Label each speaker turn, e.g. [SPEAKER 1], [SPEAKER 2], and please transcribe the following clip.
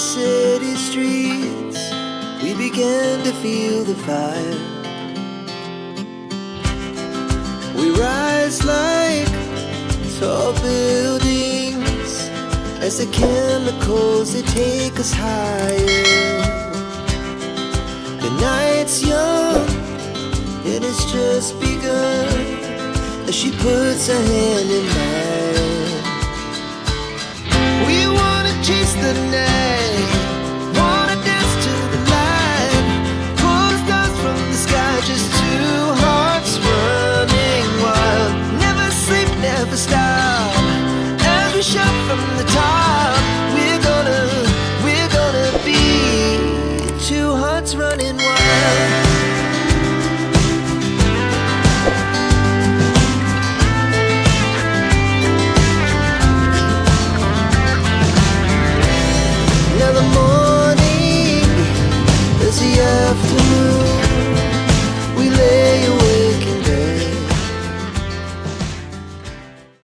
[SPEAKER 1] city streets, we began to feel the fire. We rise like tall buildings as the chemicals, they take us higher. The night's young and it's just begun as she puts her hand in mine. We wanna chase the night, wanna dance to the light, pull the stars from the sky, just two hearts running wild. Never sleep, never stop, as we shout from the top. We're gonna be two hearts running wild. Now the